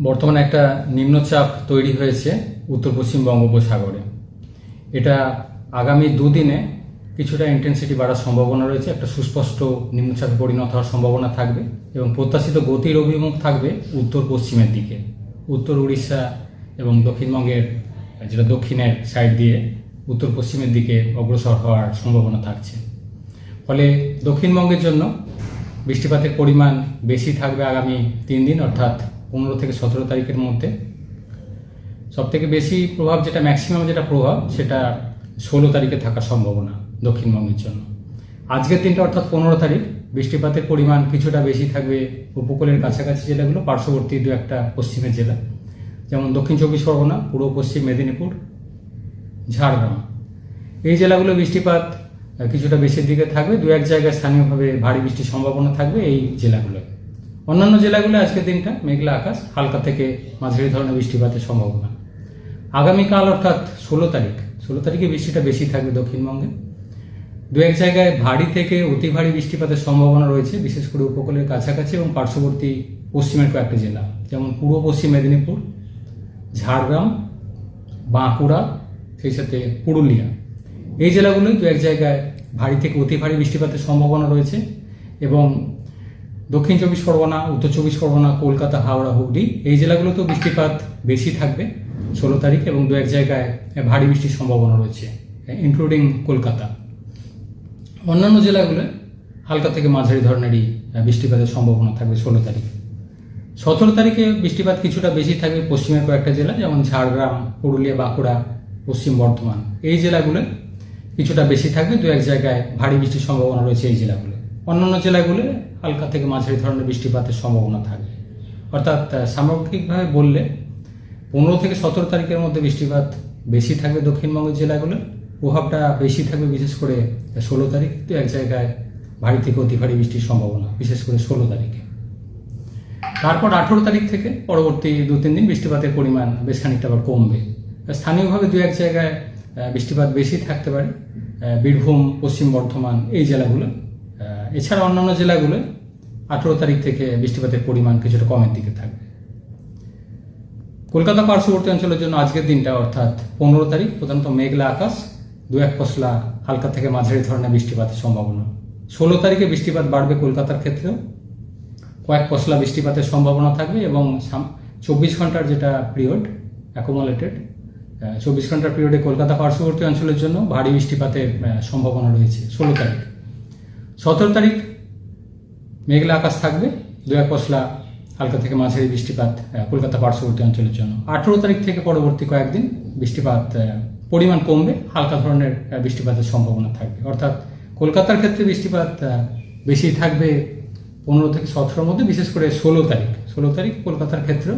বর্তমানে একটা নিম্নচাপ তৈরি হয়েছে উত্তর পশ্চিম বঙ্গোপসাগরে। এটা আগামী দুদিনে কিছুটা ইন্টেন্সিটি বাড়ার সম্ভাবনা রয়েছে, একটা সুস্পষ্ট নিম্নচাপে পরিণত হওয়ার সম্ভাবনা থাকবে এবং প্রত্যাশিত গতির অভিমুখ থাকবে উত্তর পশ্চিমের দিকে। উত্তর উড়িষ্যা এবং দক্ষিণবঙ্গের যেটা দক্ষিণের সাইড দিয়ে উত্তর পশ্চিমের দিকে অগ্রসর হওয়ার সম্ভাবনা থাকছে। ফলে দক্ষিণবঙ্গের জন্য বৃষ্টিপাতের পরিমাণ বেশি থাকবে আগামী 3 দিন, অর্থাৎ 15 থেকে 17 তারিখের মধ্যে। সবথেকে বেশি প্রভাব, যেটা ম্যাক্সিমাম যেটা প্রভাব, সেটা 16 তারিখে থাকার সম্ভাবনা দক্ষিণবঙ্গের জন্য। আজকের দিনটা অর্থাৎ 15 তারিখ বৃষ্টিপাতের পরিমাণ কিছুটা বেশি থাকবে উপকূলের কাছাকাছি জেলাগুলো, পার্শ্ববর্তী দু একটা পশ্চিমের জেলা, যেমন দক্ষিণ চব্বিশ পরগনা, পূর্ব পশ্চিম মেদিনীপুর, ঝাড়গ্রাম। এই জেলাগুলো বৃষ্টিপাত কিছুটা বেশির দিকে থাকবে, দু এক জায়গায় স্থানীয়ভাবে ভারী বৃষ্টির সম্ভাবনা থাকবে এই জেলাগুলোয়। অন্যান্য জেলাগুলো আজকের দিনটা মেঘলা আকাশ, হালকা থেকে মাঝারি ধরনের বৃষ্টিপাতের সম্ভাবনা। আগামীকাল অর্থাৎ 16 তারিখে বৃষ্টিটা বেশি থাকবে দক্ষিণবঙ্গে। দু এক জায়গায় ভারী থেকে অতি ভারী বৃষ্টিপাতের সম্ভাবনা রয়েছে, বিশেষ করে উপকূলের কাছাকাছি এবং পার্শ্ববর্তী পশ্চিমের কয়েকটা জেলা, যেমন পূর্ব পশ্চিম মেদিনীপুর, ঝাড়গ্রাম, বাঁকুড়া, সেই সাথে পুরুলিয়া। এই জেলাগুলোই দু এক জায়গায় ভারী থেকে অতি ভারী বৃষ্টিপাতের সম্ভাবনা রয়েছে। এবং দক্ষিণ চব্বিশ পরগনা, উত্তর চব্বিশ পরগনা, কলকাতা, হাওড়া, হুগলি, এই জেলাগুলোতেও বৃষ্টিপাত বেশি থাকবে 16 তারিখ এবং দু এক জায়গায় ভারী বৃষ্টির সম্ভাবনা রয়েছে, ইনক্লুডিং কলকাতা। অন্যান্য জেলাগুলো হালকা থেকে মাঝারি ধরনেরই বৃষ্টিপাতের সম্ভাবনা থাকবে 16 তারিখে। 17 তারিখে বৃষ্টিপাত কিছুটা বেশি থাকবে পশ্চিমের কয়েকটা জেলা, যেমন ঝাড়গ্রাম, পুরুলিয়া, বাঁকুড়া, পশ্চিম বর্ধমান। এই জেলাগুলো কিছুটা বেশি থাকবে, দু এক জায়গায় ভারী বৃষ্টির সম্ভাবনা রয়েছে এই জেলাগুলো। অন্যান্য জেলাগুলো হালকা থেকে মাঝারি ধরনের বৃষ্টিপাতের সম্ভাবনা থাকবে। অর্থাৎ সামগ্রিকভাবে বললে 15 থেকে 17 তারিখের মধ্যে বৃষ্টিপাত বেশি থাকবে দক্ষিণবঙ্গের জেলাগুলো, প্রভাবটা বেশি থাকবে বিশেষ করে 16 তারিখ, দু এক জায়গায় ভারী থেকে অতি ভারী বৃষ্টির সম্ভাবনা, বিশেষ করে 16 তারিখে। তারপর 18 তারিখ থেকে পরবর্তী 2-3 দিন বৃষ্টিপাতের পরিমাণ বেশ খানিকটা আবার কমবে। স্থানীয়ভাবে দু এক জায়গায় বৃষ্টিপাত বেশি থাকতে পারে, বীরভূম, পশ্চিম বর্ধমান, এই জেলাগুলো। এছাড়া অন্যান্য জেলাগুলো 18 তারিখ থেকে বৃষ্টিপাতের পরিমাণ কিছুটা কমের দিকে থাকবে। কলকাতা পার্শ্ববর্তী অঞ্চলের জন্য আজকের দিনটা অর্থাৎ 15 তারিখ প্রধানত মেঘলা আকাশ, দু এক পশলা হালকা থেকে মাঝারি ধরনের বৃষ্টিপাতের সম্ভাবনা। 16 তারিখে বৃষ্টিপাত বাড়বে কলকাতার ক্ষেত্রেও, কয়েক পশলা বৃষ্টিপাতের সম্ভাবনা থাকবে এবং 24 ঘন্টার যেটা পিরিয়ড অ্যাকুমুলেটেড, 24 ঘন্টার পিরিয়ডে কলকাতা পার্শ্ববর্তী অঞ্চলের জন্য ভারী বৃষ্টিপাতের সম্ভাবনা রয়েছে 16 তারিখ। 17 তারিখ মেঘলা আকাশ থাকবে, দু এক পশলা হালকা থেকে মাঝারি বৃষ্টিপাত কলকাতা পার্শ্ববর্তী অঞ্চলের জন্য। 18 তারিখ থেকে পরবর্তী কয়েকদিন বৃষ্টিপাত পরিমাণ কমবে, হালকা ধরনের বৃষ্টিপাতের সম্ভাবনা থাকবে। অর্থাৎ কলকাতার ক্ষেত্রে বৃষ্টিপাত বেশি থাকবে 15 থেকে 17-র মধ্যে, বিশেষ করে 16 তারিখ কলকাতার ক্ষেত্রেও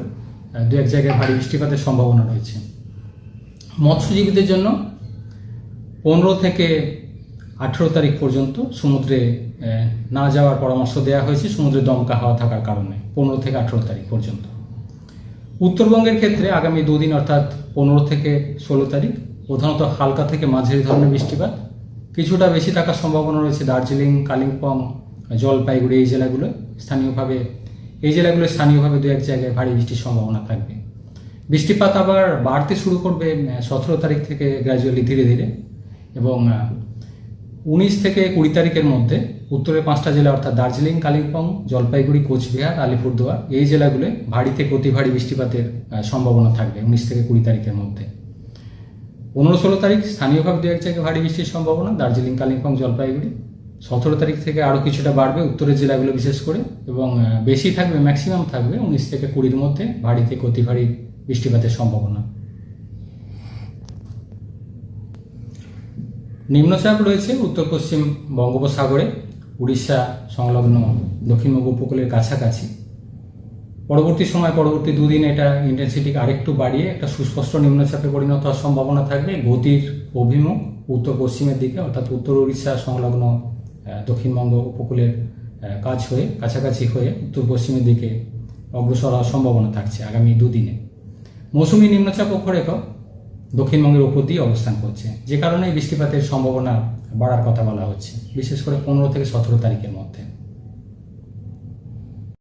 দু এক জায়গায় ভারী বৃষ্টিপাতের সম্ভাবনা রয়েছে। মৎস্যজীবীদের জন্য 15 থেকে 18 তারিখ পর্যন্ত সমুদ্রে না যাওয়ার পরামর্শ দেওয়া হয়েছে, সমুদ্রে দমকা হাওয়া থাকার কারণে 15 থেকে 18 তারিখ পর্যন্ত। উত্তরবঙ্গের ক্ষেত্রে আগামী 2 দিন অর্থাৎ 15 থেকে 16 তারিখ প্রধানত হালকা থেকে মাঝারি ধরনের বৃষ্টিপাত কিছুটা বেশি থাকার সম্ভাবনা রয়েছে দার্জিলিং, কালিম্পং, জলপাইগুড়ি, এই জেলাগুলো। স্থানীয়ভাবে দু এক জায়গায় ভারী বৃষ্টির সম্ভাবনা থাকবে। বৃষ্টিপাত আবার বাড়তে শুরু করবে 17 তারিখ থেকে গ্র্যাজুয়ালি, ধীরে ধীরে, এবং 19 থেকে 20 তারিখের মধ্যে উত্তরের 5টা জেলা অর্থাৎ দার্জিলিং, কালিম্পং, জলপাইগুড়ি, কোচবিহার, আলিপুরদুয়ার, এই জেলাগুলো ভারী থেকে অতি ভারী বৃষ্টিপাতের সম্ভাবনা থাকবে 19 থেকে 20 তারিখের মধ্যে। 15-16 তারিখ স্থানীয়ভাবে দু এক জায়গায় ভারী বৃষ্টির সম্ভাবনা, দার্জিলিং, কালিম্পং, জলপাইগুড়ি। 17 তারিখ থেকে আরও কিছুটা বাড়বে উত্তরের জেলাগুলো বিশেষ করে, এবং বেশি থাকবে, ম্যাক্সিমাম থাকবে 19 থেকে 20-র মধ্যে ভারী থেকে অতি ভারী বৃষ্টিপাতের সম্ভাবনা। নিম্নচাপ রয়েছে উত্তর পশ্চিম বঙ্গোপসাগরে, উড়িষ্যা সংলগ্ন দক্ষিণবঙ্গ উপকূলের কাছাকাছি। পরবর্তী 2 দিন এটা ইন্টেন্সিটি আরেকটু বাড়িয়ে একটা সুস্পষ্ট নিম্নচাপে পরিণত হওয়ার সম্ভাবনা থাকবে। গতির অভিমুখ উত্তর পশ্চিমের দিকে, অর্থাৎ উত্তর উড়িষ্যা সংলগ্ন দক্ষিণবঙ্গ উপকূলের কাছাকাছি হয়ে উত্তর পশ্চিমের দিকে অগ্রসর হওয়ার সম্ভাবনা থাকছে আগামী 2 দিনে। মৌসুমী নিম্নচাপ অক্ষরেখা দক্ষিণবঙ্গের উপর দিয়ে অবস্থান করছে, যে কারণে বৃষ্টিপাতের সম্ভাবনা বাড়ার কথা বলা হচ্ছে, বিশেষ করে 15 থেকে 17 তারিখের মধ্যে।